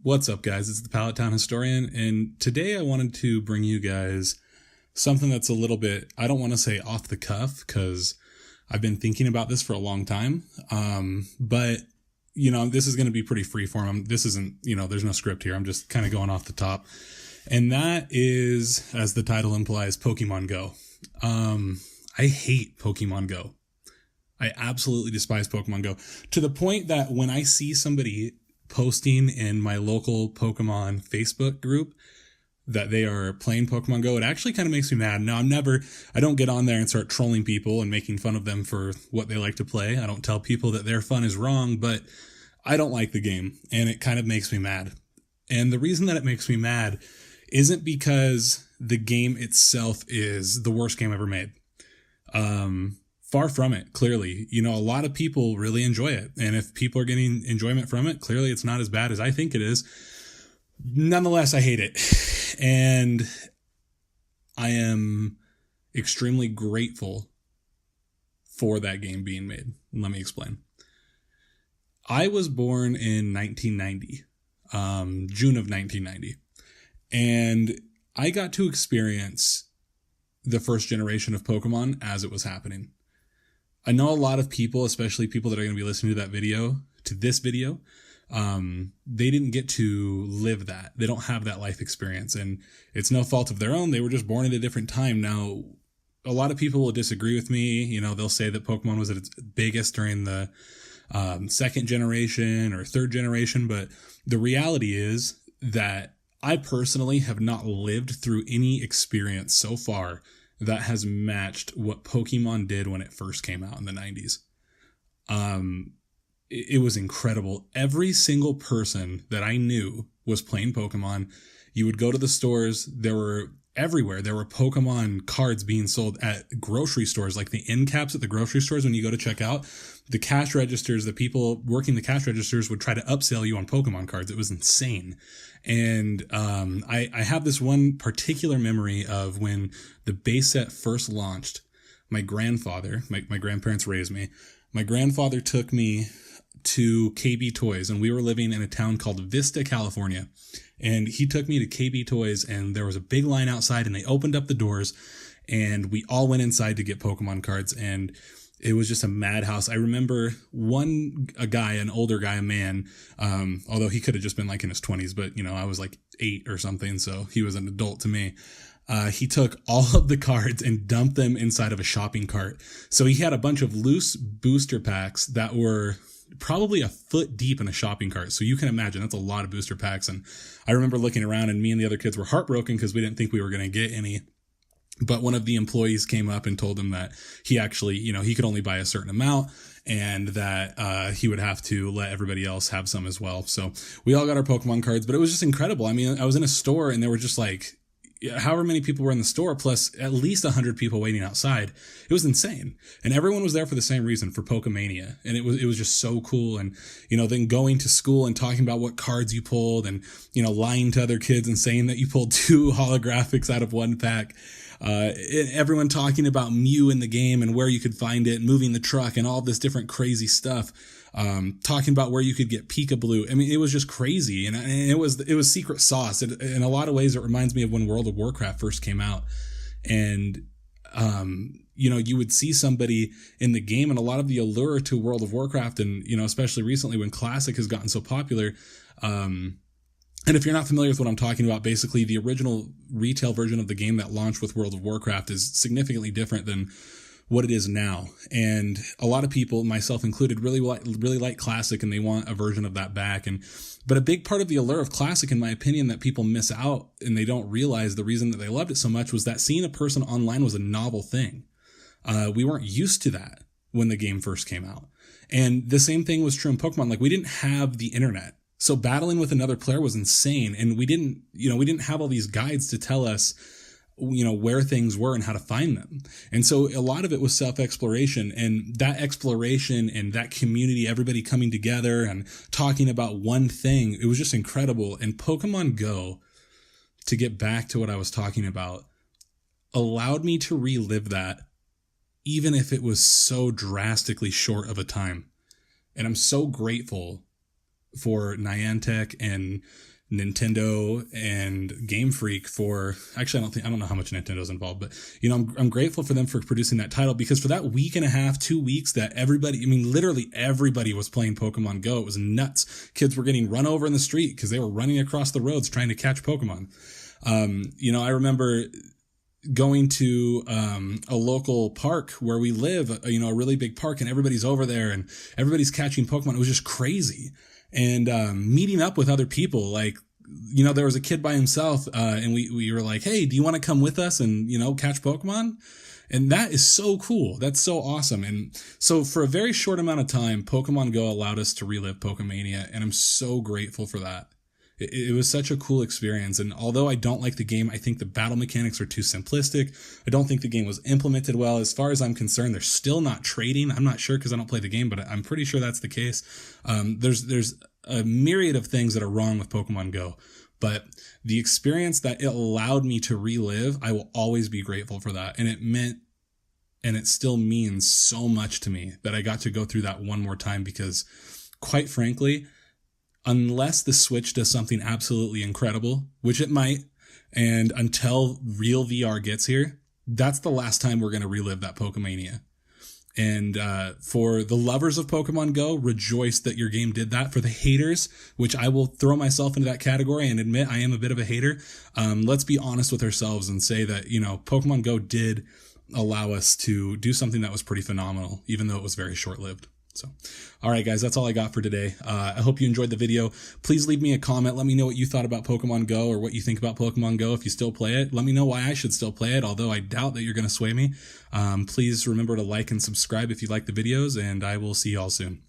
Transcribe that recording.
What's up, guys? It's the Pallet Historian, and today I wanted to bring you guys something that's a little bit, I don't want to say off the cuff, because I've been thinking about this for a long time. But this is going to be pretty freeform. This isn't, there's no script here. I'm just kind of going off the top. And that is, as the title implies, Pokemon Go. I hate Pokemon Go. I absolutely despise Pokemon Go, to the point that when I see somebody posting in my local Pokemon Facebook group that they are playing Pokemon Go, it actually kind of makes me mad. Now, I don't get on there and start trolling people and making fun of them for what they like to play. I don't tell people that their fun is wrong, but I don't like the game, and it kind of makes me mad. And the reason that it makes me mad isn't because the game itself is the worst game ever made. Far from it, clearly. A lot of people really enjoy it. And if people are getting enjoyment from it, clearly it's not as bad as I think it is. Nonetheless, I hate it. And I am extremely grateful for that game being made. Let me explain. I was born in 1990, June of 1990. And I got to experience the first generation of Pokemon as it was happening. I know a lot of people, especially people that are going to be listening to this video, they didn't get to live that. They don't have that life experience, and it's no fault of their own. They were just born at a different time. Now, a lot of people will disagree with me. They'll say that Pokemon was at its biggest during the second generation or third generation, but the reality is that I personally have not lived through any experience so far that has matched what Pokemon did when it first came out in the 90s. It was incredible. Every single person that I knew was playing Pokemon. You would go to the stores. There were everywhere. There were Pokemon cards being sold at grocery stores, like the end caps at the grocery stores. When you go to check out, the cash registers, the people working the cash registers would try to upsell you on Pokemon cards. It was insane. And I have this one particular memory of when the base set first launched. My grandfather, my grandparents raised me. My grandfather took me to KB Toys, and we were living in a town called Vista, California. And he took me to KB Toys, and there was a big line outside, and they opened up the doors, and we all went inside to get Pokemon cards, and it was just a madhouse. I remember an older guy, a man, although he could have just been like in his 20s, but I was like 8 or something, so he was an adult to me. He took all of the cards and dumped them inside of a shopping cart. So he had a bunch of loose booster packs that were probably a foot deep in a shopping cart. So you can imagine that's a lot of booster packs. And I remember looking around, and me and the other kids were heartbroken because we didn't think we were going to get any. But one of the employees came up and told him that he actually, he could only buy a certain amount, and that he would have to let everybody else have some as well. So we all got our Pokemon cards, but it was just incredible. I mean, I was in a store, and there were just like however many people were in the store, plus at least 100 people waiting outside. It was insane. And everyone was there for the same reason, for Pokemania. And it was just so cool. And, then going to school and talking about what cards you pulled, and, lying to other kids and saying that you pulled 2 holographics out of 1 pack. Everyone talking about Mew in the game and where you could find it, moving the truck and all this different crazy stuff. Talking about where you could get Peekaboo. I mean, it was just crazy. And it was secret sauce. In a lot of ways, it reminds me of when World of Warcraft first came out. And, you would see somebody in the game, and a lot of the allure to World of Warcraft, and, especially recently when Classic has gotten so popular, and if you're not familiar with what I'm talking about, basically the original retail version of the game that launched with World of Warcraft is significantly different than what it is now. And a lot of people, myself included, really like Classic, and they want a version of that back. But a big part of the allure of Classic, in my opinion, that people miss out and they don't realize the reason that they loved it so much was that seeing a person online was a novel thing. We weren't used to that when the game first came out. And the same thing was true in Pokemon. Like, we didn't have the internet. So battling with another player was insane. And we didn't have all these guides to tell us, where things were and how to find them. And so a lot of it was self-exploration, and that exploration and that community, everybody coming together and talking about one thing. It was just incredible. And Pokemon Go, to get back to what I was talking about, allowed me to relive that, even if it was so drastically short of a time. And I'm so grateful for Niantic and Nintendo and Game Freak for, actually, I don't know how much Nintendo's involved, but I'm grateful for them for producing that title, because for that week and a half, 2 weeks that everybody, literally everybody was playing Pokemon Go. It was nuts. Kids were getting run over in the street because they were running across the roads trying to catch Pokemon. I remember going to a local park where we live, a really big park, and everybody's over there and everybody's catching Pokemon. It was just crazy. And meeting up with other people, like, there was a kid by himself, and we were like, hey, do you want to come with us and, catch Pokemon? And that is so cool. That's so awesome. And so for a very short amount of time, Pokemon Go allowed us to relive Pokemania, and I'm so grateful for that. It was such a cool experience. And although I don't like the game, I think the battle mechanics are too simplistic. I don't think the game was implemented well. As far as I'm concerned, they're still not trading. I'm not sure because I don't play the game, but I'm pretty sure that's the case. There's a myriad of things that are wrong with Pokemon Go. But the experience that it allowed me to relive, I will always be grateful for that. And it meant, and it still means so much to me that I got to go through that one more time, because quite frankly, unless the Switch does something absolutely incredible, which it might, and until real VR gets here, that's the last time we're going to relive that Pokemania. And for the lovers of Pokemon Go, rejoice that your game did that. For the haters, which I will throw myself into that category and admit I am a bit of a hater, let's be honest with ourselves and say that, Pokemon Go did allow us to do something that was pretty phenomenal, even though it was very short-lived. So, all right, guys, that's all I got for today. I hope you enjoyed the video. Please leave me a comment. Let me know what you thought about Pokemon Go, or what you think about Pokemon Go. If you still play it, let me know why I should still play it, although I doubt that you're going to sway me. Please remember to like and subscribe if you like the videos, and I will see y'all soon.